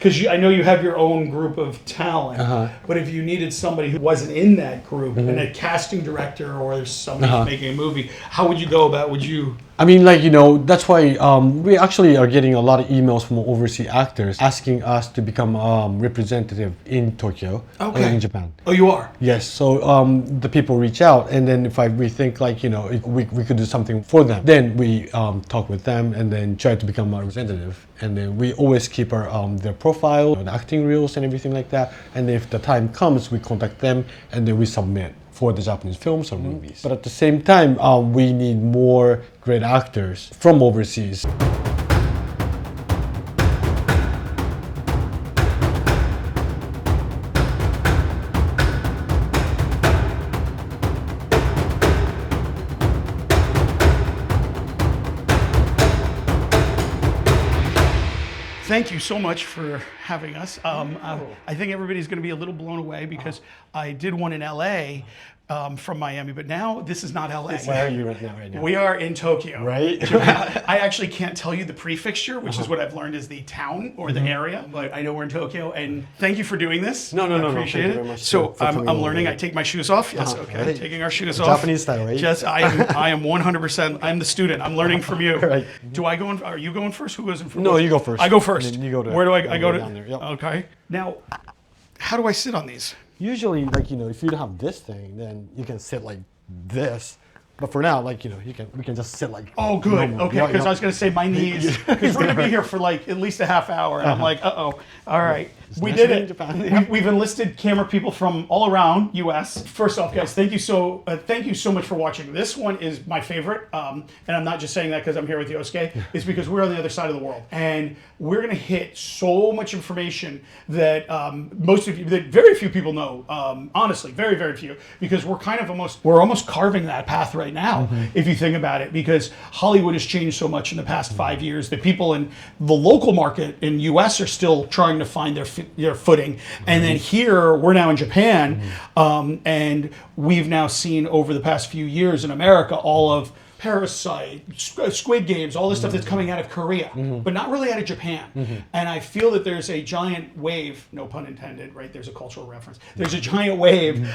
because I know you have your own group of talent, but if you needed somebody who wasn't in that group, and a casting director or there's somebody who's making a movie, how would you go about? Would you? I mean, that's why we actually are getting a lot of emails from overseas actors asking us to become representative in Tokyo or in Japan. Oh, you are? Yes. So the people reach out, and then if we think we could do something for them, then we talk with them and then try to become a representative. And then we always keep our their profile, the acting reels and everything like that. And if the time comes, we contact them and then we submit for the Japanese films or movies. But at the same time, we need more great actors from overseas. Thank you so much for having us. I think everybody's going to be a little blown away because I did one in LA from Miami, but now this is not LA. Where are you right now? We are in Tokyo. Right? I actually can't tell you the prefecture, which is what I've learned is the town or the area, but I know we're in Tokyo. And thank you for doing this. No. I appreciate it. Very much so I'm learning. I take my shoes off. Yes, okay. Right. Taking our shoes off. Japanese style, right? Just I am 100%. I'm the student. I'm learning from you. Right. Do I go in? Are you going first? Who goes in first? No, you go first. I go first. And then you go to. Where do I go to? Down there. Yep. Okay. Now, how do I sit on these? Usually, if you don't have this thing, then you can sit like this. But for now, we can just sit like. Oh, good. normal. Okay, because I was going to say my knees, because we're going to be here for at least a half hour. And I'm like, all right. We did it. Japan. We've enlisted camera people from all around U.S. First off, guys, thank you so much for watching. This one is my favorite, and I'm not just saying that because I'm here with Yosuke. It's because we're on the other side of the world, and we're going to hit so much information that very few people know. Honestly, very, very few, because we're almost carving that path right now, if you think about it, because Hollywood has changed so much in the past 5 years that people in the local market in U.S. are still trying to find their footing. And then here, we're now in Japan, and we've now seen over the past few years in America all of Parasite, Squid Games, all this stuff that's coming out of Korea, but not really out of Japan. And I feel that there's a giant wave, no pun intended, right? There's a cultural reference. There's a giant wave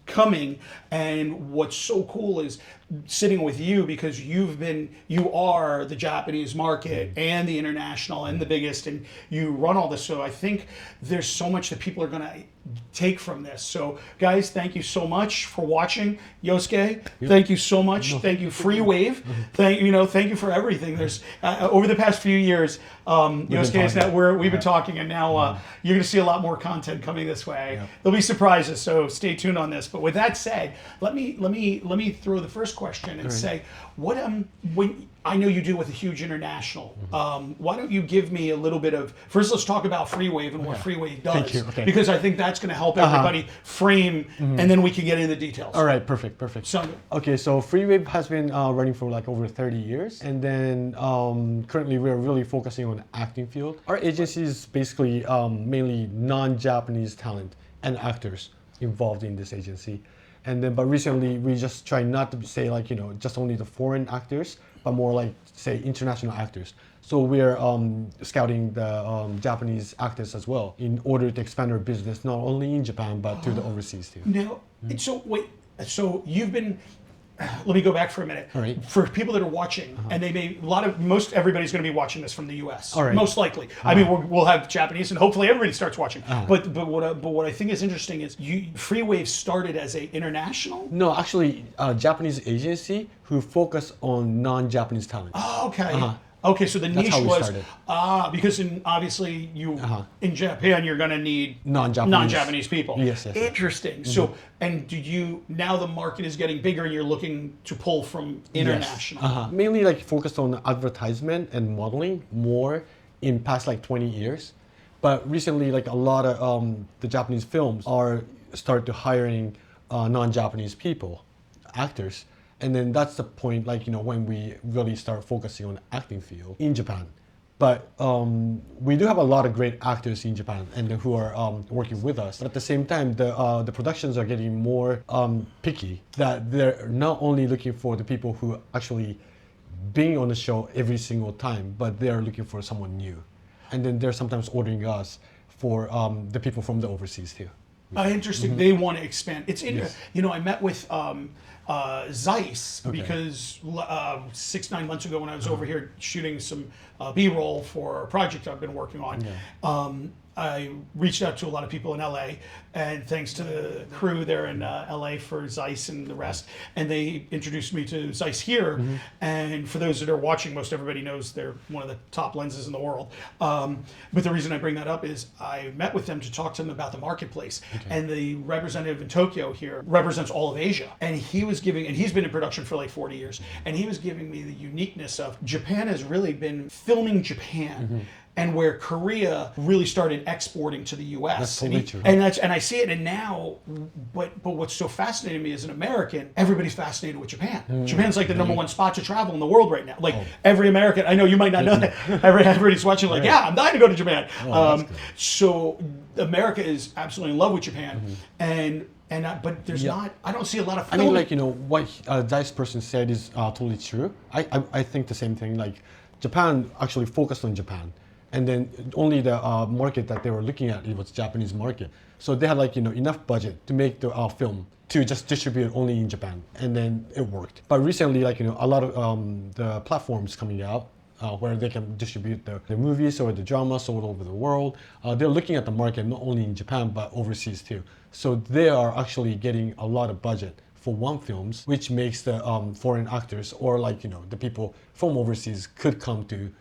coming, and what's so cool is sitting with you, because you are the Japanese market and the international and the biggest, and you run all this. So I think there's so much that people are going to take from this. So guys, thank you so much for watching. Yosuke, thank you so much. Thank you, Freewave. Thank you for everything. There's over the past few years, Yosuke is that we've been talking, and now you're going to see a lot more content coming this way. There'll be surprises, so stay tuned on this. But with that said, let me throw the first question and say, what when I know you deal with a huge international. Why don't you give me a little bit of, first let's talk about Freewave and what Freewave does. Thank you. Okay. Because I think that's going to help everybody frame, and then we can get into the details. All right, perfect. So, okay, so Freewave has been running for over 30 years, and then currently we're really focusing on the acting field. Our agency is basically mainly non-Japanese talent and actors involved in this agency. And then, but recently we just try not to say just only the foreign actors, but more say international actors. So we're scouting the Japanese actors as well in order to expand our business not only in Japan but to the overseas too. Now, so wait, so you've been. Let me go back for a minute. All right. For people that are watching, and most everybody's going to be watching this from the U.S. All right. Most likely. I mean, we'll have Japanese, and hopefully everybody starts watching. But what I think is interesting is Freewave started as a international. No, actually, a Japanese agency who focus on non-Japanese talent. Oh, okay. Okay, so the niche was because obviously in Japan you're going to need non-Japanese people. Yes. Interesting. So, and now the market is getting bigger and you're looking to pull from international. Yes. Mainly focused on advertisement and modeling more in past 20 years, but recently a lot of the Japanese films are start to hiring non-Japanese people, actors. And then that's the point, when we really start focusing on the acting field in Japan. But we do have a lot of great actors in Japan and who are working with us. But at the same time, the productions are getting more picky. That they're not only looking for the people who actually being on the show every single time, but they're looking for someone new. and then they're sometimes ordering us for the people from the overseas too. Interesting. They want to expand. It's Yes. you know, I met with Zeiss because 6-9 months ago when I was over here shooting some B-roll for a project I've been working on. I reached out to a lot of people in LA, and thanks to the crew there in LA for Zeiss and the rest, and they introduced me to Zeiss here. And for those that are watching, most everybody knows they're one of the top lenses in the world. But the reason I bring that up is I met with them to talk to them about the marketplace. And the representative in Tokyo here represents all of Asia, and he was giving, and he's been in production for like 40 years, and he was giving me the uniqueness of Japan has really been filming Japan. And where Korea really started exporting to the U.S. That's totally true. And I see it. And now, but what's so fascinating to me as an American, everybody's fascinated with Japan. Japan's like the number one spot to travel in the world right now. Like every American, I know you might not know that. Everybody's watching like, yeah, I'm dying to go to Japan. So America is absolutely in love with Japan, but there's not. I don't see a lot of. I mean, like, you know, what Zeiss person said is totally true. I think the same thing. Like, Japan actually focused on Japan. And then only the market that they were looking at, it was Japanese market. So they had, like, you know, enough budget to make the film to just distribute only in Japan, and then it worked. But recently, like, you know, a lot of the platforms coming out where they can distribute the movies or the dramas all over the world. They're looking at the market not only in Japan but overseas too. So they are actually getting a lot of budget for one films, which makes the foreign actors or, like, you know, the people from overseas could come to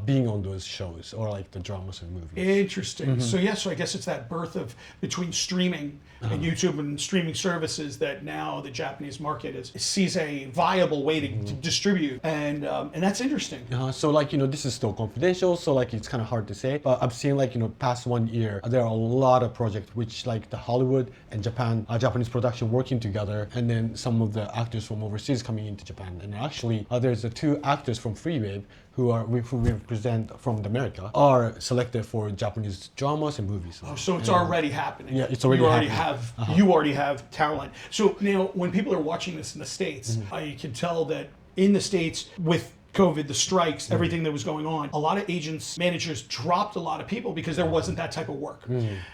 being on those shows or like the dramas and movies. Interesting. So so I guess it's that birth of between streaming and YouTube and streaming services that now the Japanese market sees a viable way to distribute, and that's interesting. So, like, you know, this is still confidential, so like it's kind of hard to say. But I've seen, like, you know, past 1 year there are a lot of projects which, like, the Hollywood and Japanese production working together, and then some of the actors from overseas coming into Japan. And actually, there's the 2 actors from Freewave who we represent from America are selected for Japanese dramas and movies. Oh, so it's already happening. Yeah, it's already happening. You already have talent. So now when people are watching this in the States, I can tell that in the States with COVID, the strikes, everything that was going on, a lot of agents, managers dropped a lot of people because there wasn't that type of work.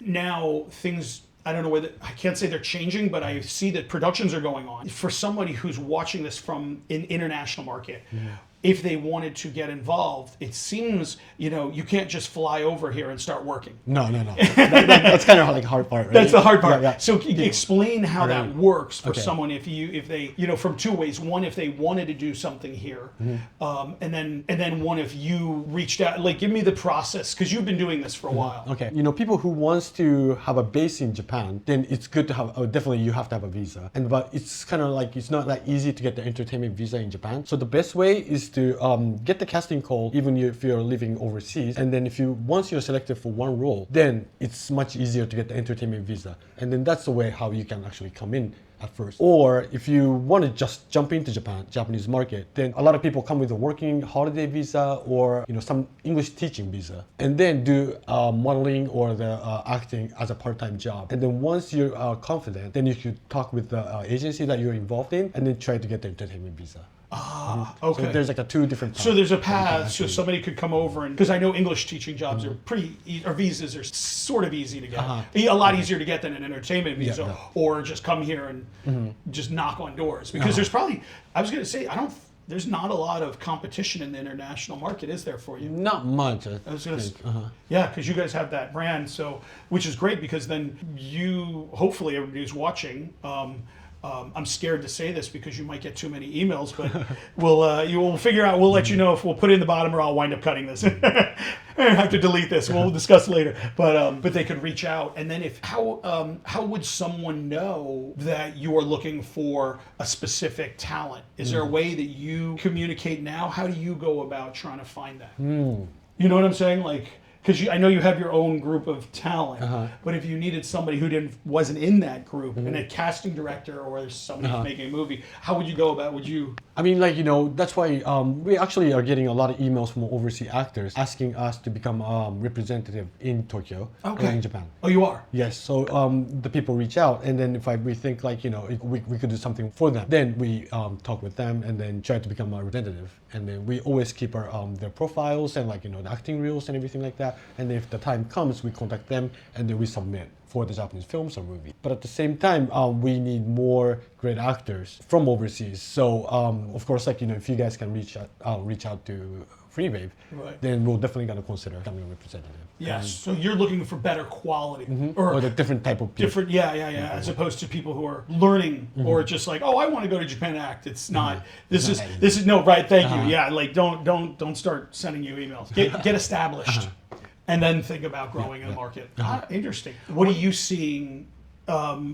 Now things, I don't know whether, I can't say they're changing, but I see that productions are going on. For somebody who's watching this from an international market, if they wanted to get involved, it seems, you know, you can't just fly over here and start working. No. That's kind of like the hard part, right? That's the hard part. Yeah. So explain how that works for someone if they, you know, from 2 ways. One, if they wanted to do something here, and then one, if you reached out, like, give me the process, because you've been doing this for a while. Okay, you know, people who wants to have a base in Japan, then it's good to have, definitely you have to have a visa. But it's kind of like, it's not that easy to get the entertainment visa in Japan. So the best way is to get the casting call even if you're living overseas, and then once you're selected for one role, then it's much easier to get the entertainment visa, and then that's the way how you can actually come in at first. Or if you want to just jump into Japanese market, then a lot of people come with a working holiday visa or, you know, some English teaching visa, and then do modeling or the acting as a part-time job. And then once you're confident, then you should talk with the agency that you're involved in, and then try to get the entertainment visa. Okay. So there's like 2 different paths. So there's a path, so somebody could come over, and because I know English teaching jobs are or visas are sort of easy to get. A lot easier to get than an entertainment visa, or just come here and just knock on doors. Because there's probably, I was going to say, there's not a lot of competition in the international market, is there, for you? Not much. I was going to say, yeah, because you guys have that brand, so, which is great, because then you, hopefully everybody who's watching, I'm scared to say this because you might get too many emails, but we'll figure out. We'll let you know if we'll put it in the bottom, or I'll wind up cutting this. I have to delete this. We'll discuss later. But they could reach out, and then how would someone know that you are looking for a specific talent? Is there a way that you communicate now? How do you go about trying to find that? You know what I'm saying? Like, because I know you have your own group of talent, but if you needed somebody who wasn't in that group, and a casting director or somebody who's making a movie, how would you go about? Would you? I mean, like, you know, that's why we actually are getting a lot of emails from overseas actors asking us to become representative in Tokyo and in Japan. Oh, you are? Yes. So the people reach out, and then if we think, like, you know, we could do something for them, then we talk with them and then try to become a representative. And then we always keep our their profiles and, like, you know, the acting reels and everything like that. that. And if the time comes, we contact them and then we submit for the Japanese films or movie. But at the same time, we need more great actors from overseas. So of course, like, if you guys can reach out to Freewave, Right. then we're definitely gonna consider becoming a representative. Yes. So you're looking for better quality, Or the different type of people. different, as opposed to people who are learning or just like, oh, I want to go to Japan to act. It's not. This is no right. Thank you. Yeah, like don't start sending you emails. Get established, and then think about growing in the market. Interesting. What are you seeing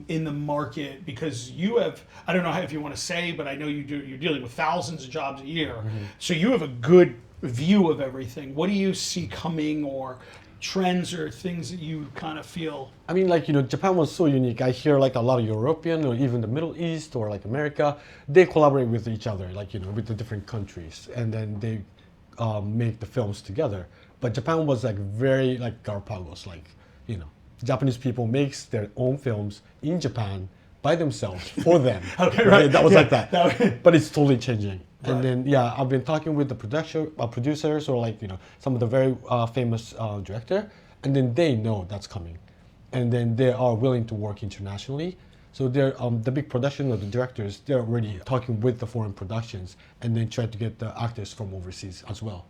in the market? Because you have, I don't know if you want to say, but I know you're dealing with thousands of jobs a year, so you have a good view of everything. What do you see coming, or trends or things that you kind of feel? I mean, like, Japan was so unique. I hear like a lot of European or even the Middle East or like America, they collaborate with each other, like, with the different countries, and then they make the films together. But Japan was like very like Galapagos, like, Japanese people makes their own films in Japan by themselves for them. Okay, right. That was like that. That But it's totally changing. Right. And then, I've been talking with the producers or like, some of the very famous director, and then they know that's coming. And then they are willing to work internationally. So they're, the big production of the directors, they're already talking with the foreign productions and then try to get the actors from overseas as well.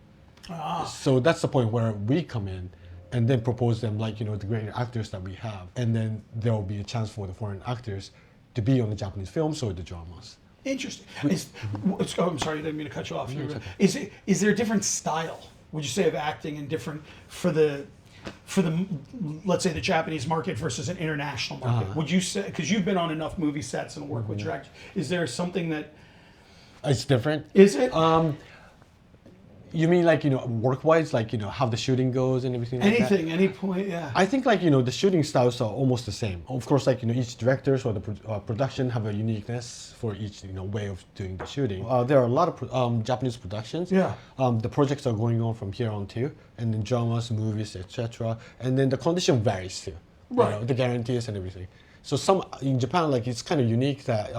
So that's the point where we come in and then propose them like, the great actors that we have. And then there will be a chance for the foreign actors to be on the Japanese films or the dramas. Interesting. I'm sorry, I didn't mean to cut you off. Is there a different style, would you say, of acting and different for the let's say the Japanese market versus an international market? Would you say, because you've been on enough movie sets and worked with directors, is there something that it's different? Is it? You mean like, work-wise, like, how the shooting goes and everything like that? Anything, any point, yeah. I think like, the shooting styles are almost the same. Of course, like, each directors or the production have a uniqueness for each, way of doing the shooting. There are a lot of Japanese productions. Yeah. The projects are going on from here on too, and then dramas, movies, etc. And then the condition varies too. Right. The guarantees and everything. So in Japan, like, it's kind of unique that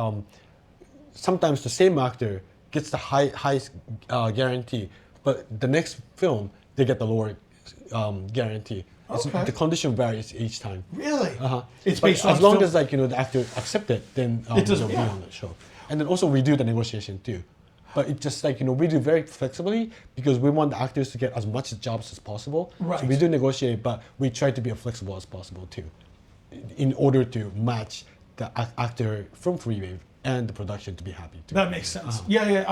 sometimes the same actor gets the highest guarantee, but the next film, they get the lower guarantee. Okay. The condition varies each time. Really? It's But based on as long film. as like, the actor accepts it, then It doesn't- they'll be on the show. And then also we do the negotiation too. But it's just like, we do very flexibly because we want the actors to get as much jobs as possible. Right. So we do negotiate, but we try to be as flexible as possible too, in order to match the actor from Freewave and the production to be happy too. That makes sense. Yeah.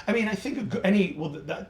I mean, I think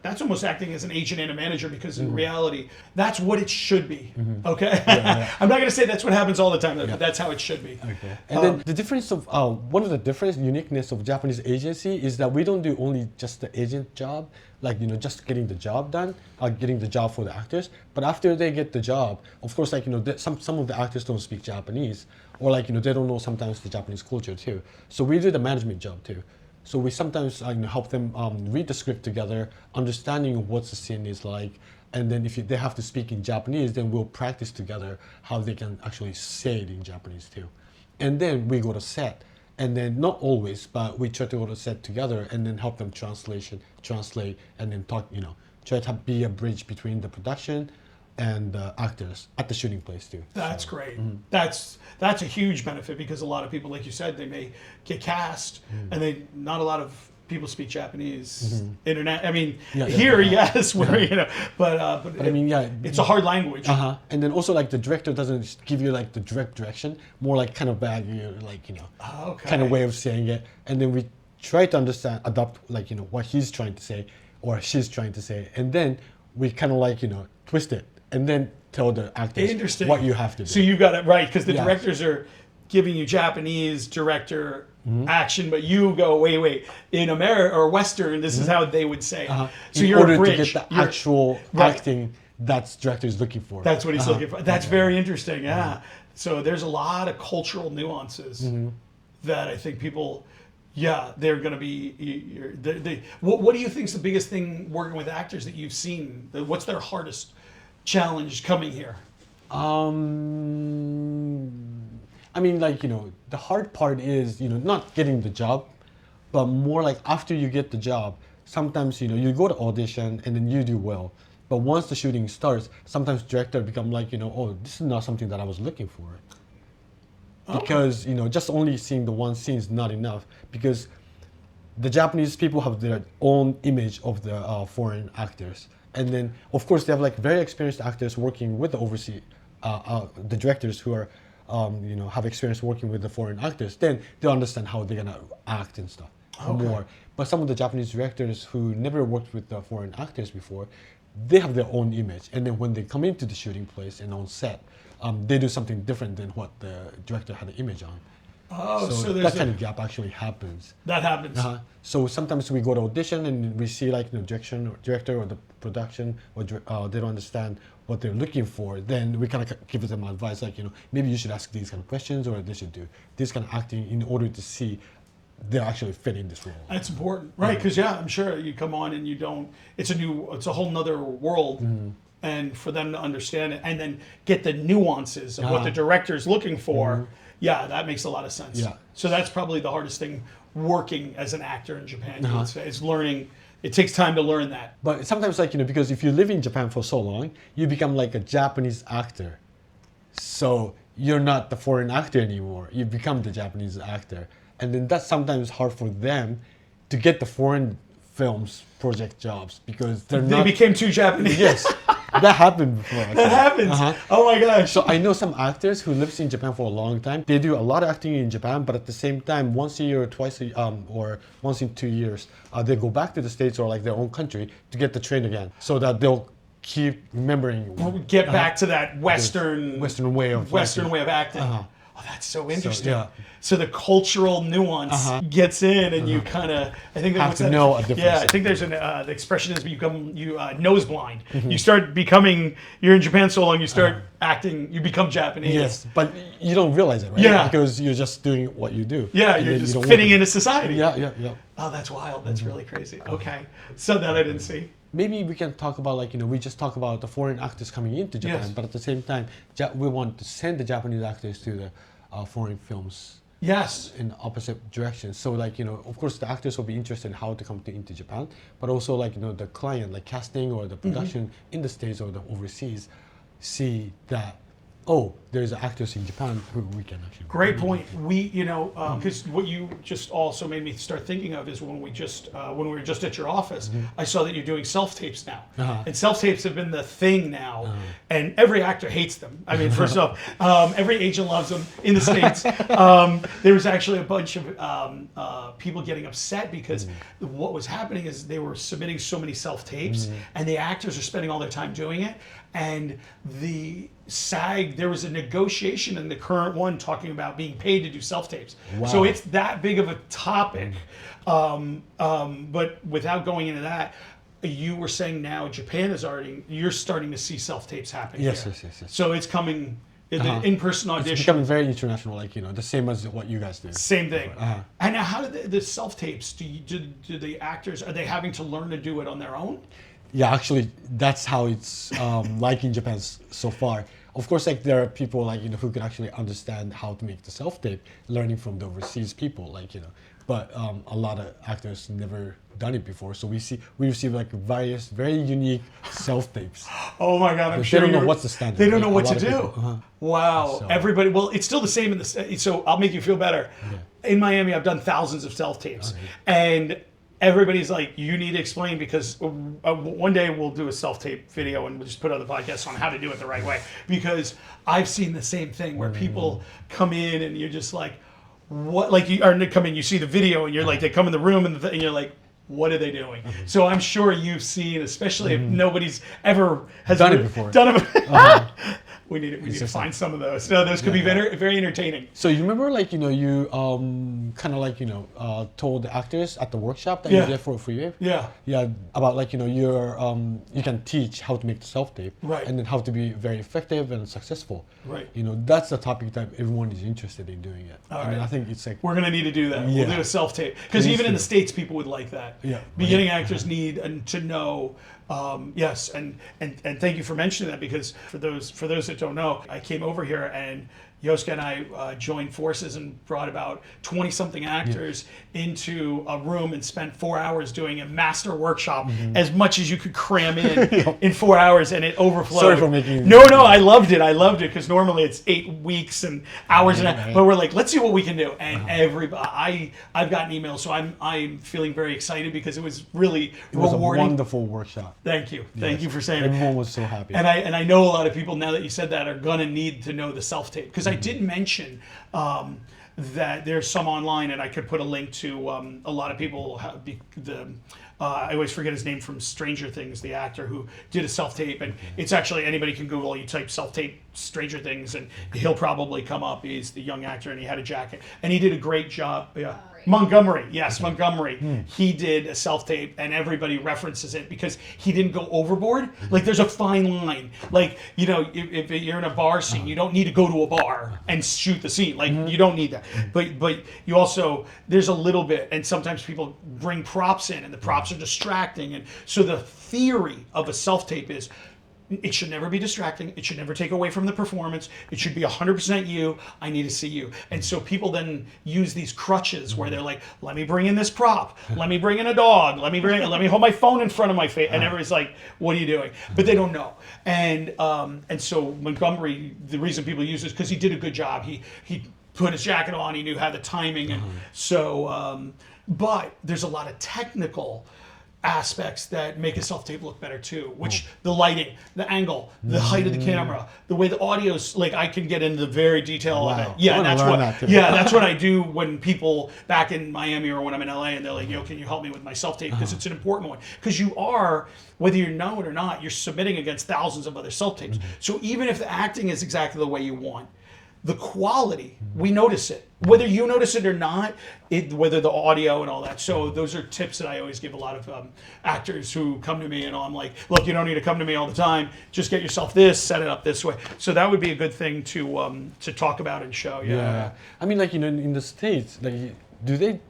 that's almost acting as an agent and a manager, because in reality, that's what it should be. Okay. I'm not going to say that's what happens all the time, but that's how it should be. Okay. And then the difference of one of the uniqueness of Japanese agency is that we don't do only just the agent job, like, just getting the job done, getting the job for the actors. But after they get the job, of course, like, some of the actors don't speak Japanese, or like, they don't know sometimes the Japanese culture too. So we do the management job too. So we sometimes help them read the script together, understanding what the scene is like, and then if they have to speak in Japanese, then we'll practice together how they can actually say it in Japanese too. And then we go to set, and then not always, but we try to go to set together and then help them translate, and then talk, try to be a bridge between the production and the actors at the shooting place too. That's great. That's a huge benefit, because a lot of people, like you said, they may get cast and not a lot of people speak Japanese. Internet. I mean, yes, where but I mean, it's a hard language. And then also like the director doesn't give you like the direct direction, more like kind of kind of way of saying it, and then we try to adopt like what he's trying to say or she's trying to say, and then we kind of like twist it and then tell the actors what you have to do. So you got it right, because the directors are giving you Japanese director action, but you go, wait, in America or Western, this is how they would say it. So in you're order a bridge. to get the actual acting that's director is looking for. That's what he's looking for. That's very interesting. Yeah. So there's a lot of cultural nuances that I think people, they're going to be. What do you think is the biggest thing working with actors that you've seen? What's their hardest challenge coming here? I mean, like, the hard part is, not getting the job, but more like after you get the job, sometimes, you go to audition and then you do well. But once the shooting starts, sometimes director become like, oh, this is not something that I was looking for. Because, just only seeing the one scene is not enough, because the Japanese people have their own image of the foreign actors. And then, of course, they have like very experienced actors working with the overseas, the directors who are, have experience working with the foreign actors. Then they understand how they're gonna act and stuff more. But some of the Japanese directors who never worked with the foreign actors before, they have their own image. And then when they come into the shooting place and on set, they do something different than what the director had an image on. Oh, so that kind of gap actually happens. That happens. So sometimes we go to audition and we see like the director or the production, or they don't understand what they're looking for. Then we kind of give them advice like, maybe you should ask these kind of questions, or they should do this kind of acting in order to see they actually fit in this role. That's important, right? Because I'm sure you come on and you don't. It's a whole nother world. And for them to understand it and then get the nuances of what the director's looking for, that makes a lot of sense. Yeah. So that's probably the hardest thing working as an actor in Japan. Is learning. It takes time to learn that. But sometimes, like, because if you live in Japan for so long, you become like a Japanese actor. So you're not the foreign actor anymore. You become the Japanese actor. And then that's sometimes hard for them to get the foreign films project jobs because they became too Japanese. Yes. That happened before. That happens. Oh my gosh. So I know some actors who lives in Japan for a long time. They do a lot of acting in Japan, but at the same time, once a year or twice or once in 2 years, they go back to the States or like their own country to get the train again, so that they'll keep remembering. Get back to that Western way of acting. Oh, that's so interesting. So, so the cultural nuance gets in, and you kind of, I think have to know a difference. Yeah, I think there's the expression is you nose blind. You start becoming. You're in Japan so long, you start acting. You become Japanese. Yes, but you don't realize it, right? Yeah, because you're just doing what you do. Yeah, you're just fitting into society. Yeah. Oh, that's wild. That's really crazy. Okay, so that I didn't see. Maybe we can talk about we just talk about the foreign actors coming into Japan, but at the same time, we want to send the Japanese actors to the foreign films. Yes. In opposite directions. So of course the actors will be interested in how to come into Japan, but also the client, like casting or the production in the States or the overseas, see that, there's actors in Japan who we can actually. Great point. We, because what you just also made me start thinking of is when we were just at your office, I saw that you're doing self-tapes now. And self-tapes have been the thing now, and every actor hates them. I mean, first off, every agent loves them in the States. There was actually a bunch of people getting upset because what was happening is they were submitting so many self-tapes, and the actors are spending all their time doing it, and the SAG, there was a negotiation in the current one talking about being paid to do self-tapes. Wow. So it's that big of a topic. But without going into that, you were saying now Japan is you're starting to see self-tapes happen. Yes. So it's coming, the in-person audition. It's becoming very international, the same as what you guys do. Same thing. And now how do the self-tapes, do the actors, are they having to learn to do it on their own? Yeah, actually, that's how it's like in Japan so far. Of course, there are people who can actually understand how to make the self-tape, learning from the overseas people, But a lot of actors never done it before, so we receive various very unique self-tapes. Oh my God, I'm sure they don't know what's the standard. They don't know what to do. Wow, so. Everybody. Well, it's still the same in the. So I'll make you feel better. Yeah. In Miami, I've done thousands of self-tapes, and everybody's like, you need to explain, because one day we'll do a self-tape video and we'll just put on the podcast on how to do it the right way, because I've seen the same thing where people come in and you're just like, what, come in, you see the video and you're like, they come in the room and you're like, what are they doing? So I'm sure you've seen, especially if nobody's ever has done it before. We need to find some of those. No, those could be very, very entertaining. So you remember, you kind of told the actors at the workshop that you did for Freewave? Yeah. Yeah, about you can teach how to make the self-tape, right, and then how to be very effective and successful. Right. That's the topic that everyone is interested in doing it. All right. I think it's we're gonna need to do that. We'll do a self-tape, because even in the States, people would like that. Yeah. Beginning actors need to know Yes, and thank you for mentioning that, because for those that don't know, I came over here and Yosuke and I joined forces and brought about 20-something actors into a room and spent 4 hours doing a master workshop, as much as you could cram in 4 hours, and it overflowed. Sorry for making... No, I loved it. I loved it, because normally it's 8 weeks and hours, but we're like, let's see what we can do. And everybody, I've gotten emails, so I'm feeling very excited, because it was really rewarding. It was a wonderful workshop. Thank you. Thank you for saying it. Everyone was so happy. And I know a lot of people, now that you said that, are gonna need to know the self-tape, because I did mention that there's some online, and I could put a link to a lot of people I always forget his name, from Stranger Things, the actor who did a self-tape, and it's actually, anybody can Google, you type self-tape Stranger Things, and he'll probably come up. He's the young actor, and he had a jacket, and he did a great job. Yeah. Montgomery, yes, Montgomery. He did a self-tape, and everybody references it because he didn't go overboard. Like, there's a fine line. Like, if you're in a bar scene, you don't need to go to a bar and shoot the scene. Like, you don't need that. But you also, there's a little bit, and sometimes people bring props in, and the props are distracting. And so the theory of a self-tape is, it should never be distracting. It should never take away from the performance. It should be 100% you. I need to see you. And so people then use these crutches where they're like, let me bring in this prop. Let me bring in a dog. Let me hold my phone in front of my face. And everybody's like, what are you doing? But they don't know. And so Montgomery, the reason people use this is because he did a good job. He put his jacket on. He knew how the timing. And so, but there's a lot of technical aspects that make a self-tape look better too, which the lighting, the angle, the height of the camera, the way the audio's, like, I can get into the very detail of it. Yeah, that's what I do when people back in Miami or when I'm in LA, and they're like, can you help me with my self-tape, because it's an important one, because you are, whether you know it or not, you're submitting against thousands of other self-tapes. So even if the acting is exactly the way you want, the quality, we notice it. Whether you notice it or not, whether the audio and all that. So those are tips that I always give a lot of actors who come to me, and I'm like, look, you don't need to come to me all the time. Just get yourself this, set it up this way. So that would be a good thing to talk about and show. Yeah. I mean, like, in the States, like, do they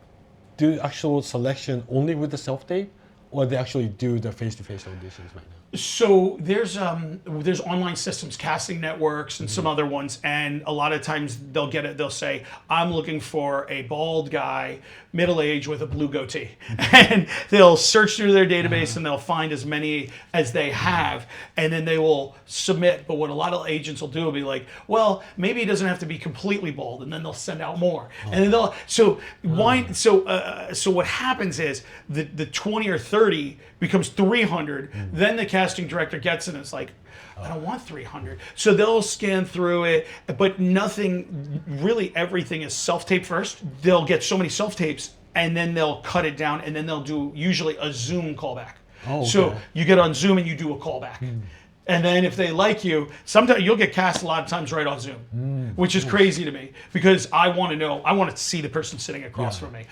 do actual selection only with the self-tape, or they actually do the face-to-face auditions right now? So there's online systems, casting networks, and some other ones, and a lot of times they'll say, I'm looking for a bald guy, middle-aged, with a blue goatee. And they'll search through their database and they'll find as many as they have, and then they will submit. But what a lot of agents will do will be like, well, maybe he doesn't have to be completely bald, and then they'll send out more. And then so what happens is the 20 or 30 becomes 300, then the casting director gets it, and it's like, I don't want 300. So they'll scan through it, but nothing, really everything is self-tape first. They'll get so many self-tapes, and then they'll cut it down, and then they'll do usually a Zoom callback. Oh, okay. So you get on Zoom and you do a callback. And then if they like you, sometimes you'll get cast a lot of times right on Zoom, which is crazy to me, because I want to know, I want to see the person sitting across from me.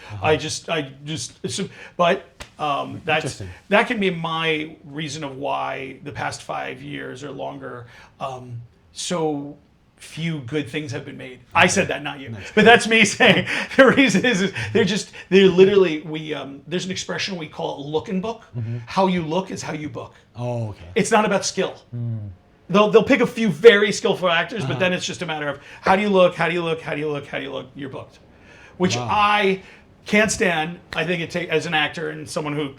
But that can be my reason of why the past 5 years or longer, so few good things have been made. I said that, not you, but that's me saying. The reason is they're literally, there's an expression we call it look and book. How you look is how you book. Oh, okay. It's not about skill. They'll pick a few very skillful actors, but then it's just a matter of how do you look, you're booked. Which I can't stand. I think it takes, as an actor and someone who,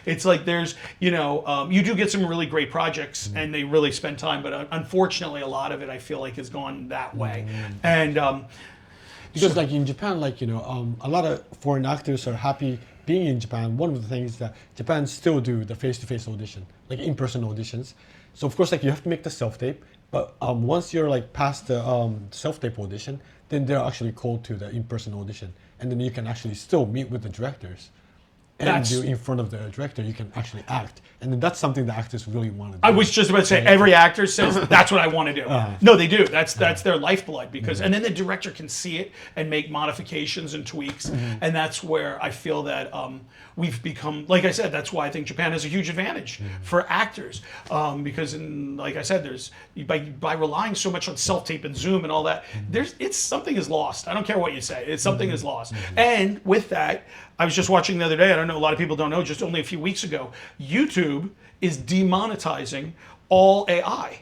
it's like there's, you do get some really great projects and they really spend time, but unfortunately a lot of it I feel like has gone that way. And because like in Japan, like, a lot of foreign actors are happy being in Japan. One of the things that Japan still do the face-to-face audition, like in-person auditions. So of course, like, you have to make the self-tape, but once you're like past the self-tape audition, then they're actually called to the in-person audition. And then you can actually still meet with the directors. And in front of the director, you can actually act. And then that's something the actors really want to do. I was just about to say, every actor says, that's what I want to do. No, they do. That's their lifeblood. Because and then the director can see it and make modifications and tweaks. And that's where I feel that we've become, like I said, that's why I think Japan has a huge advantage for actors. Because, like I said, there's by relying so much on self-tape and Zoom and all that, something is lost. I don't care what you say. Something is lost. And with that, I was just watching the other day. I don't know. A lot of people don't know. Just only a few weeks ago, YouTube is demonetizing all AI.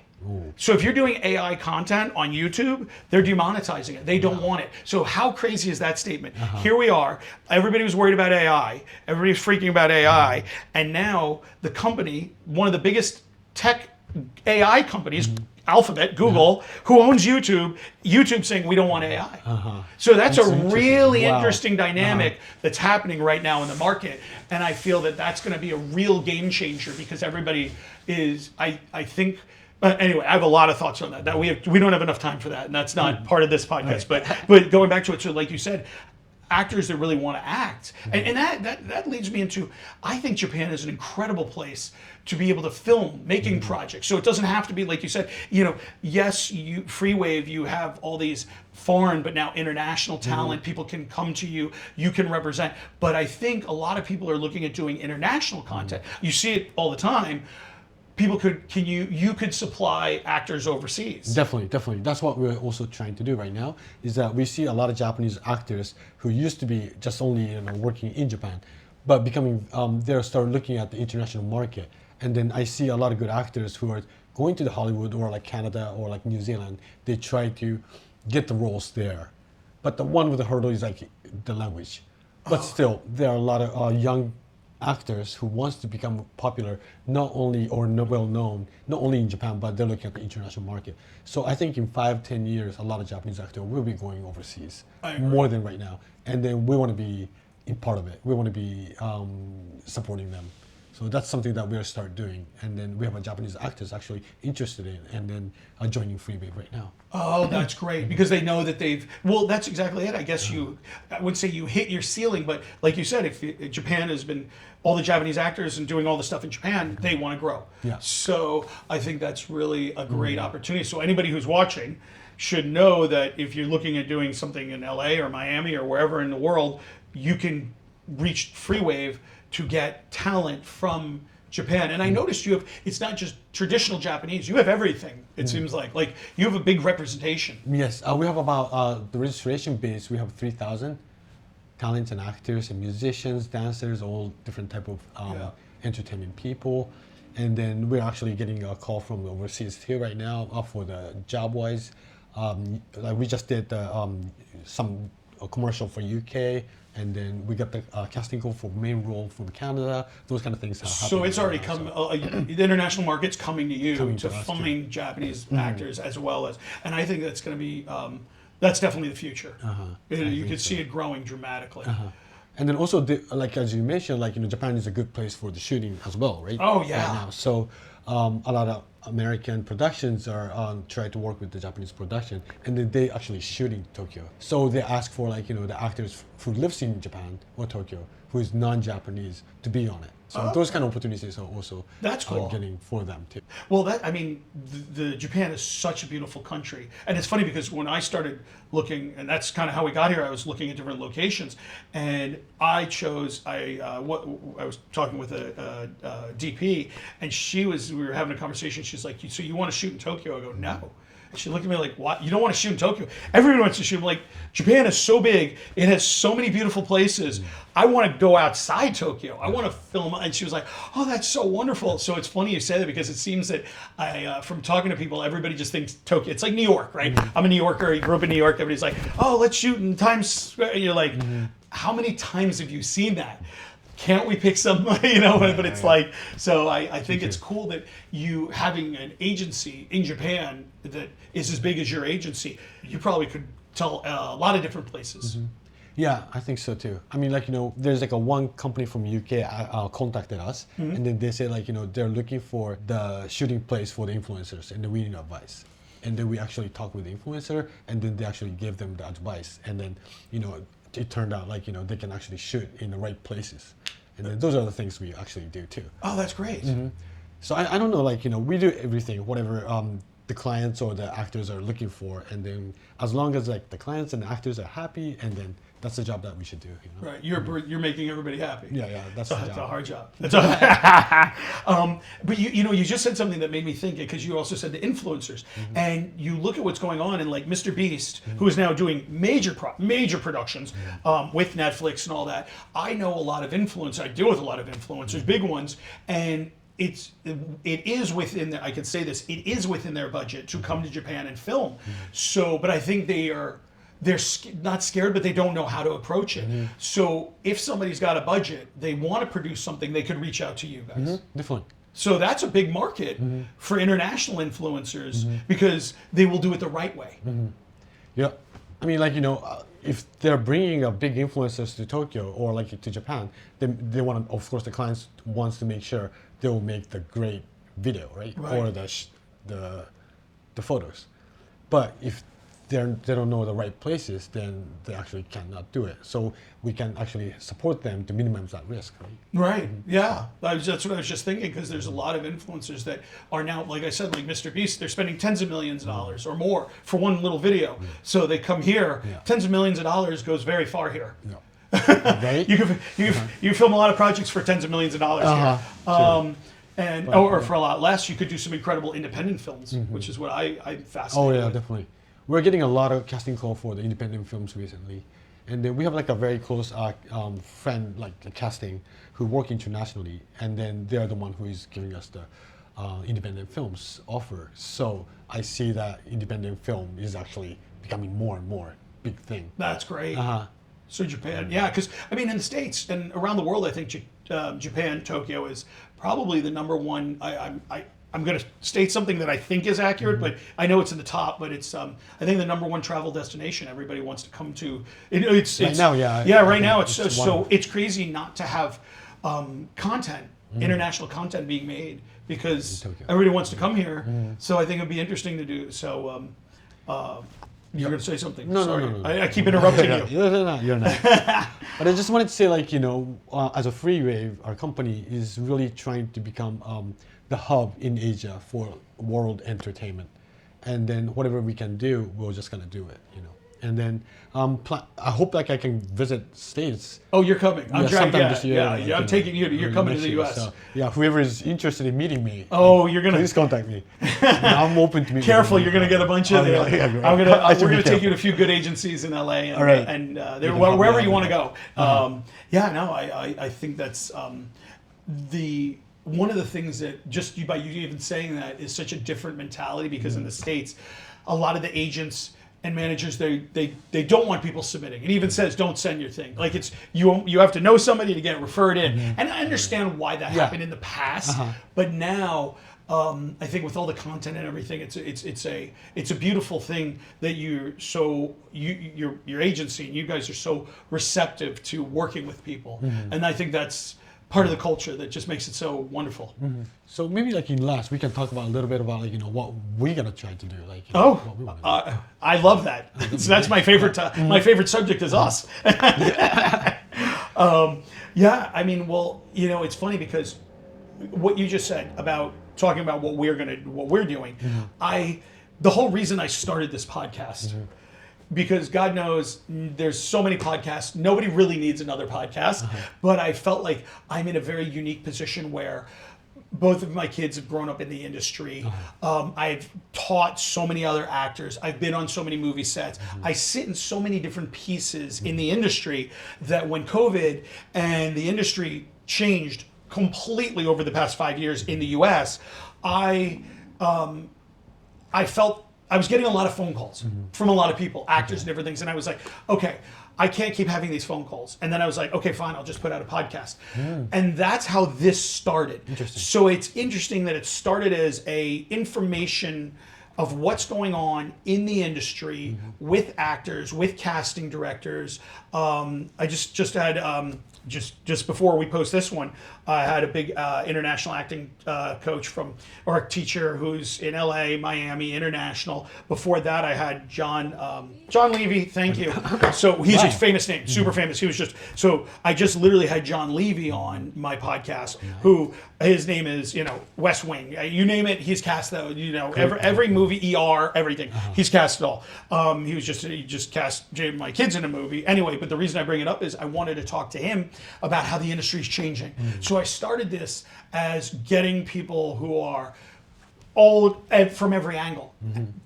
So if you're doing AI content on YouTube, they're demonetizing it. They don't want it. So how crazy is that statement? Here we are. Everybody was worried about AI. Everybody was freaking about AI. And now the company, one of the biggest tech AI companies, Alphabet, Google, who owns YouTube, YouTube saying we don't want AI. So that's a really interesting dynamic that's happening right now in the market. And I feel that that's going to be a real game changer because everybody is, I think, anyway, I have a lot of thoughts on that. That we don't have enough time for that, and that's not part of this podcast. But going back to it, so like you said, actors that really want to act, and that leads me into, I think Japan is an incredible place to be able to film making projects. So it doesn't have to be like you said. Yes, Freewave, you have all these foreign but now international talent. People can come to you. You can represent. But I think a lot of people are looking at doing international content. You see it all the time. People you could supply actors overseas. Definitely. That's what we're also trying to do right now, is that we see a lot of Japanese actors who used to be just only working in Japan, but becoming they start looking at the international market. And then I see a lot of good actors who are going to the Hollywood or like Canada or like New Zealand. They try to get the roles there, but the one with the hurdle is like the language. But still, there are a lot of young actors who wants to become popular, not only or well known, not only in Japan, but they're looking at the international market. So I think in 5-10 years, a lot of Japanese actors will be going overseas more than right now. And then we want to be in part of it. We want to be supporting them. So that's something that we'll start doing. And then we have a Japanese actors actually interested in and then joining Freewave right now. Oh, that's great, because they know that that's exactly it. I guess I would say you hit your ceiling, but like you said, if Japan has been, all the Japanese actors and doing all the stuff in Japan, they want to grow. Yeah. So I think that's really a great opportunity. So anybody who's watching should know that if you're looking at doing something in LA or Miami or wherever in the world, you can reach Freewave to get talent from Japan. And I noticed it's not just traditional Japanese, you have everything, it seems like you have a big representation. Yes, we have about, the registration base, we have 3,000 talents and actors and musicians, dancers, all different type of entertainment people. And then we're actually getting a call from overseas here right now for the job-wise. Like we just did some commercial for UK, and then we got the casting call for main role from Canada. Those kind of things. So it's already come. The international market's coming to you to find Japanese actors as well as, and I think that's going to be. That's definitely the future. You can see it growing dramatically. And then also, like as you mentioned, Japan is a good place for the shooting as well, right? Oh yeah. Right now. So a lot of American productions are try to work with the Japanese production, and then they actually shoot in Tokyo. So they ask for the actors who lives in Japan or Tokyo who is non-Japanese to be on it. So those kind of opportunities are also getting for them too. Well, the Japan is such a beautiful country, and it's funny because when I started looking, and that's kind of how we got here. I was looking at different locations, and I was talking with a DP, and we were having a conversation. She's like, "So you want to shoot in Tokyo?" I go, "No." She looked at me like, "What? You don't want to shoot in Tokyo? Everyone wants to shoot." I'm like, Japan is so big. It has so many beautiful places. I want to go outside Tokyo. I want to film. And she was like, "Oh, that's so wonderful." So it's funny you say that, because it seems that from talking to people, everybody just thinks Tokyo. It's like New York, right? I'm a New Yorker. I grew up in New York. Everybody's like, "Oh, let's shoot in Times Square." You're like, how many times have you seen that? Can't we pick some, but it's like, so I think it's cool that you having an agency in Japan that is as big as your agency, you probably could tell a lot of different places. Yeah, I think so too. I mean, there's a one company from UK contacted us, and then they said they're looking for the shooting place for the influencers, and then we need advice. And then we actually talked with the influencer, and then they actually gave them the advice, and then it turned out they can actually shoot in the right places, and then those are the things we actually do too. Oh, that's great. So I don't know, we do everything, whatever the clients or the actors are looking for, and then as long as like the clients and the actors are happy, and then that's the job that we should do. You know? Right, you're making everybody happy. Yeah, that's the job. It's a hard job. But you just said something that made me think, because you also said the influencers, and you look at what's going on, and like Mr. Beast, who is now doing major productions with Netflix and all that. I know a lot of influencers. I deal with a lot of influencers, big ones, and it is within their, I can say this, it is within their budget to come to Japan and film. So, but I think they're not scared, but they don't know how to approach it. So if somebody's got a budget, they want to produce something, they could reach out to you guys. Definitely. So that's a big market for international influencers, because they will do it the right way. Yeah, I mean, like, if they're bringing a big influencers to Tokyo or like to Japan, then they want to, of course, the clients wants to make sure they will make the great video, right? Or the photos. But if they don't know the right places, then they actually cannot do it. So we can actually support them to minimize that risk, right? Right. Yeah. That's what I was just thinking, because there's a lot of influencers that are now, like I said, like Mr. Beast, they're spending tens of millions of dollars or more for one little video. So they come here, tens of millions of dollars goes very far here. Right? You can film a lot of projects for tens of millions of dollars here. And or for a lot less, you could do some incredible independent films, which is what I'm fascinated with. Definitely. We're getting a lot of casting call for the independent films recently, and then we have like a very close friend, like the casting, who work internationally, and then they're the one who is giving us the independent films offer. So I see that independent film is actually becoming more and more big thing. That's great. So Japan, yeah, because I mean in the States and around the world, I think Japan, Tokyo is probably the number one. I'm going to state something that I think is accurate, but I know it's in the top. But it's I think the number one travel destination everybody wants to come to. It's right now, right now it's so it's crazy not to have content, international content being made, because everybody wants to come here. So I think it'd be interesting to do. So you're going to say something? No, Sorry. no. I keep interrupting you. You're not. But I just wanted to say, like, as a Freewave, our company is really trying to become the hub in Asia for world entertainment, and then whatever we can do, we're just gonna do it, And then I hope like I can visit States. Oh, you're coming. I'm trying. This year, I'm taking you. You're coming to the U.S. So, whoever is interested in meeting me. Oh, you're gonna. Please contact me. I'm open to meet. Careful, you're gonna get a bunch of. We're gonna take you to a few good agencies in L.A. and wherever you want to go. I think that's one of the things that just by you even saying that is such a different mentality, because in the States, a lot of the agents and managers, they don't want people submitting. It even says don't send your thing. Like it's you have to know somebody to get referred in. And I understand why that happened in the past, but now I think with all the content and everything, it's a beautiful thing that your agency and you guys are so receptive to working with people, and I think that's part of the culture that just makes it so wonderful. So maybe like in last, we can talk about a little bit about what we're gonna try to do. Like what we wanna do. I love that. So that's my favorite. My favorite subject is us. I mean, well, it's funny because what you just said about talking about what we're doing. The whole reason I started this podcast. Because God knows there's so many podcasts. Nobody really needs another podcast. But I felt like I'm in a very unique position where both of my kids have grown up in the industry. I've taught so many other actors. I've been on so many movie sets. I sit in so many different pieces in the industry that when COVID and the industry changed completely over the past 5 years in the US, I felt I was getting a lot of phone calls from a lot of people, actors and different things. And I was like, okay, I can't keep having these phone calls. And then I was like, okay, fine, I'll just put out a podcast. And that's how this started. Interesting. So it's interesting that it started as a information of what's going on in the industry with actors, with casting directors. I just had, just before we post this one, I had a big international acting coach or teacher who's in LA, Miami, international. Before that, I had John Levy. Thank you. So he's a famous name, super famous. I just literally had John Levy on my podcast, who his name is, West Wing. You name it, he's cast though. Every movie movie, ER, everything. He's cast it all. He just cast my kids in a movie. Anyway, but the reason I bring it up is I wanted to talk to him about how the industry is changing. So I started this as getting people who are all from every angle.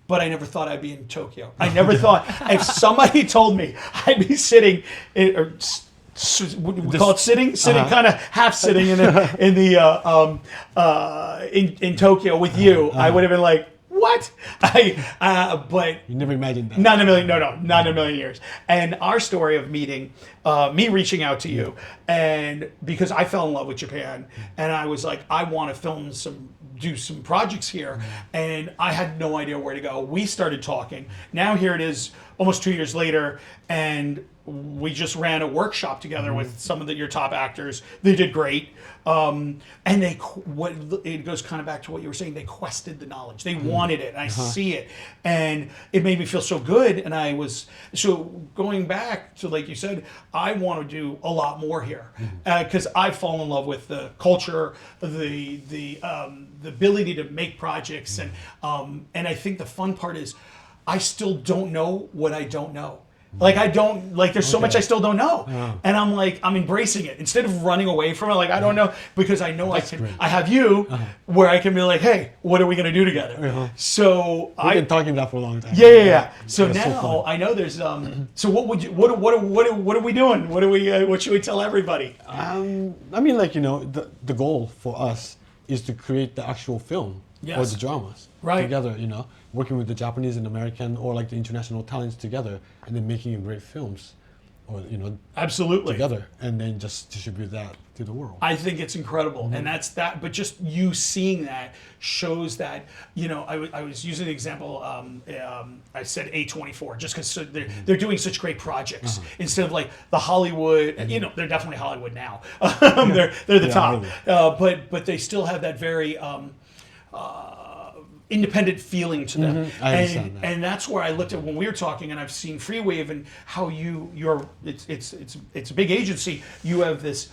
But I never thought I'd be in Tokyo. I never thought if somebody told me I'd be sitting we call it sitting, kind of half sitting in Tokyo with you, I would have been like, what? But You never imagined that. not in a million, not in a million years. And our story of meeting, me reaching out to you, and because I fell in love with Japan, and I was like, I want to do some projects here, and I had no idea where to go. We started talking. Now here it is, almost 2 years later, and we just ran a workshop together with some of your top actors. They did great. And it goes kind of back to what you were saying. They quested the knowledge. They wanted it. And I see it, and it made me feel so good. And so going back to, like you said, I want to do a lot more here because I've fallen in love with the culture, the ability to make projects, and I think the fun part is I still don't know what I don't know. There's so much I still don't know. And I'm embracing it. Instead of running away from it, I don't know, because I know I have you where I can be like, hey, what are we going to do together? So We've been talking about that for a long time. Yeah. So now I know there's, so what are we doing? What should we tell everybody? The goal for us is to create the actual film or the dramas together, working with the Japanese and American or the international talents together, and then making great films, or absolutely together, and then just distribute that to the world. I think it's incredible, and that's that. But just you seeing that shows that I was using the example. I said A24 just because they're doing such great projects instead of the Hollywood. They're definitely Hollywood now. They're the top, really. But they still have that very. Independent feeling to them, and that's where I looked at when we were talking, and I've seen Freewave and how it's a big agency. You have this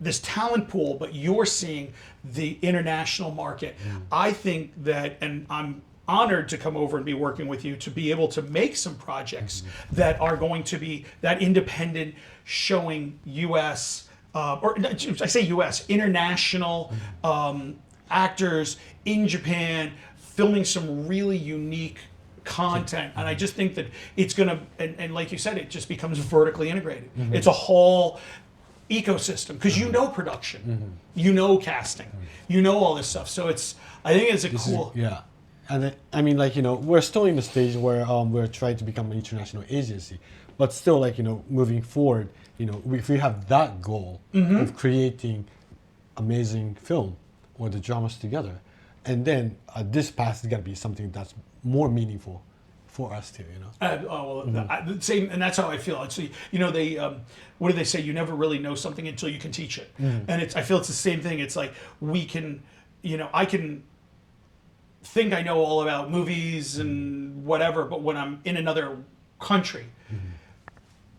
this talent pool, but you're seeing the international market. I think that, and I'm honored to come over and be working with you to be able to make some projects that are going to be that independent, showing U.S. Or I say U.S. international. Actors in Japan filming some really unique content, and I just think that it's gonna, and like you said, it just becomes vertically integrated. It's a whole ecosystem because production, casting, all this stuff. So I think it's cool. And we're still in the stage where we're trying to become an international agency, but still moving forward, if we have that goal of creating amazing film or the dramas together, and then this path is going to be something that's more meaningful for us too, same, and that's how I feel. It's they what do they say? You never really know something until you can teach it, and I feel it's the same thing. It's like we can, I can think I know all about movies and whatever, but when I'm in another country.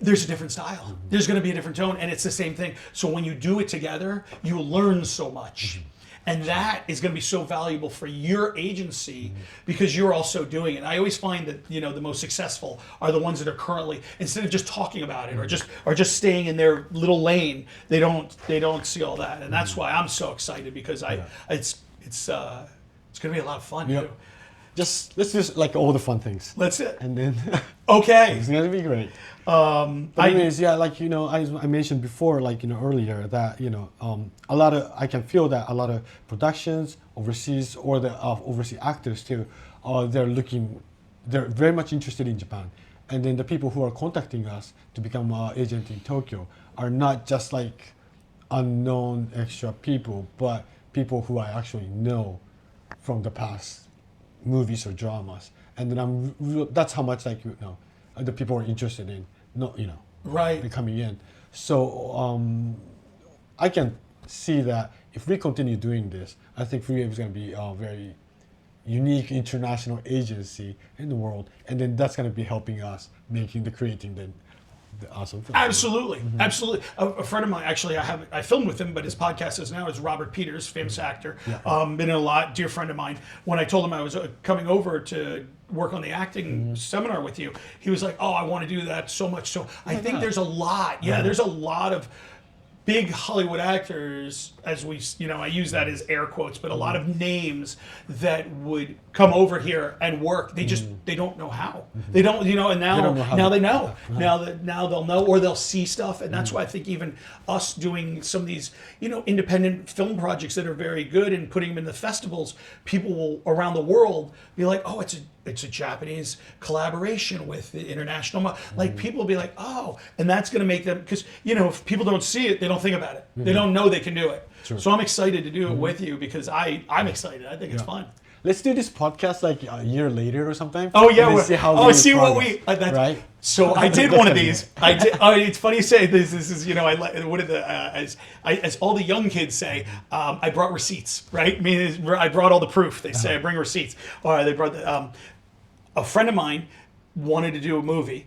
There's a different style. There's going to be a different tone, and it's the same thing. So when you do it together, you learn so much. And that is going to be so valuable for your agency because you're also doing it. I always find that the most successful are the ones that are currently, instead of just talking about it or just staying in their little lane, they don't see all that. And that's why I'm so excited because it's going to be a lot of fun too. Let's do all the fun things. Let's it. And then okay, it's gonna be great. Anyways, I mentioned before, earlier that I can feel that a lot of productions overseas or the overseas actors too, they're very much interested in Japan, and then the people who are contacting us to become an agent in Tokyo are not just unknown extra people, but people who I actually know from the past movies or dramas, and then that's how much the people are interested in coming in. So I can see that if we continue doing this, I think Freewave is going to be a very unique international agency in the world, and then that's going to be helping us creating awesome film. Absolutely, absolutely. A friend of mine, actually, I filmed with him, but his podcast is now is Robert Peters, famous actor, been in a lot, dear friend of mine. When I told him I was coming over to work on the acting seminar with you, he was like, "Oh, I want to do that so much." So I think there's a lot. Yeah, there's a lot of big Hollywood actors, as we, I use that as air quotes, but a lot of names that would come over here and work. They just they don't know how. They don't, and now they know. Now they'll know, or they'll see stuff, and that's why I think even us doing some of these, independent film projects that are very good and putting them in the festivals, people will around the world be like, "Oh, it's a Japanese collaboration with the international." Like people will be like, "Oh," and that's going to make them, because if people don't see it, they don't think about it. They don't know they can do it. Sure. So I'm excited to do it with you because I'm excited. I think it's fun. Let's do this podcast like a year later or something. Oh yeah, and then see how what we right. So I did one of these. I did. Oh, it's funny you say this. This is what did as all the young kids say. I brought receipts, right? I mean, I brought all the proof. They say I bring receipts. Or they brought a friend of mine wanted to do a movie.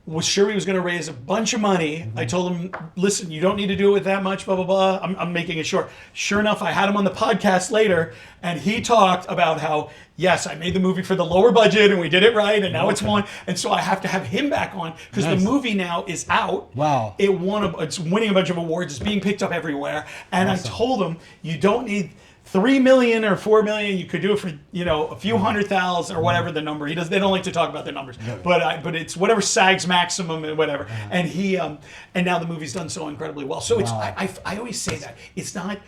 Was sure he was going to raise a bunch of money. I told him, listen, you don't need to do it with that much, blah, blah, blah. I'm making it short. Sure enough, I had him on the podcast later, and he talked about how, yes, I made the movie for the lower budget, and we did it right, and now it's won. And so I have to have him back on, because the movie now is out. Wow. It's winning a bunch of awards. It's being picked up everywhere. And I told him, you don't need 3 million or 4 million. You could do it for a few 100,000 or whatever the number. They don't like to talk about their numbers, but it's whatever SAG's maximum and whatever. And he and now the movie's done so incredibly well. So it's I always say that it's not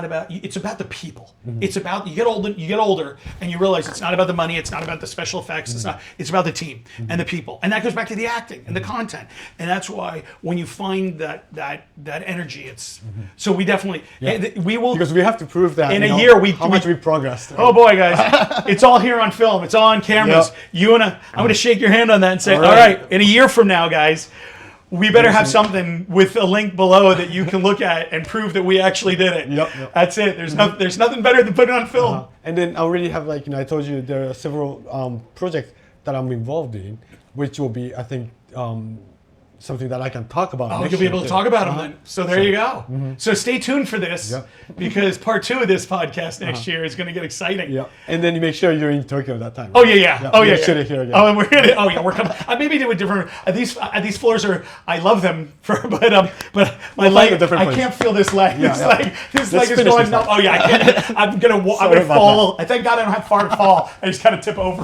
about, it's about the people. It's about, you get older and you realize it's not about the money. It's not about the special effects. It's about the team and the people. And that goes back to the acting and the content. And that's why when you find that energy, it's so we definitely we will, because we have to prove that. In a year, how much we progressed. Oh boy, guys, it's all here on film. It's all on cameras. I'm gonna shake your hand on that and say, all right, in a year from now, guys, we better have something with a link below that you can look at and prove that we actually did it. Yep. That's it. There's nothing better than putting it on film. And then I already have, I told you, there are several projects that I'm involved in, which will be, I think, something that I can talk about. Oh, you'll be able to talk about them then. So there you go. So stay tuned for this, because part 2 of this podcast next year is going to get exciting. Yeah, and then you make sure you're in Tokyo at that time. Oh yeah. Oh yeah. Should have here again. Oh, and we're gonna. Oh yeah, we're coming. Maybe do a different. These floors are. I love them but my leg. I can't feel this leg. This leg is going numb. Oh yeah, I can't. I'm gonna fall. I thank God I don't have far to fall. I just kind of tip over.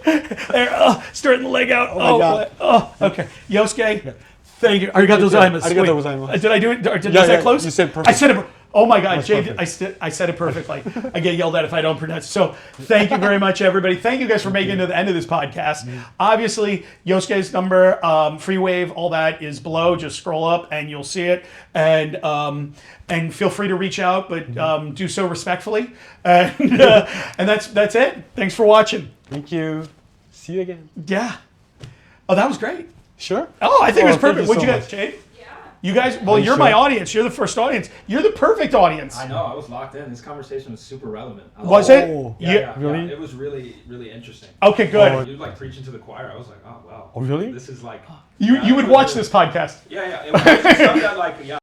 There, straighten the leg out. Oh my God. Oh, okay. Yosuke, thank you. Arigato gozaimasu. Arigato gozaimasu. Did I do it? Did I say close? You said perfect. I said it. Oh my God, Jay, I said it perfectly. I get yelled at if I don't pronounce it. So thank you very much, everybody. Thank you guys for making it to the end of this podcast. Obviously, Yosuke's number, Freewave, all that is below. Just scroll up and you'll see it. And feel free to reach out, but do so respectfully. And that's it. Thanks for watching. Thank you. See you again. Yeah. Oh, that was great. Sure. Oh, I think it was perfect. What'd you so guys, Jade? You guys, well, you're my audience. You're the first audience. You're the perfect audience. I know. I was locked in. This conversation was super relevant. Was it? Yeah. Really? It was really, really interesting. Okay, good. You were like preaching to the choir. I was like, oh wow. Oh really? This is like. You would watch this podcast. Yeah. It was stuff that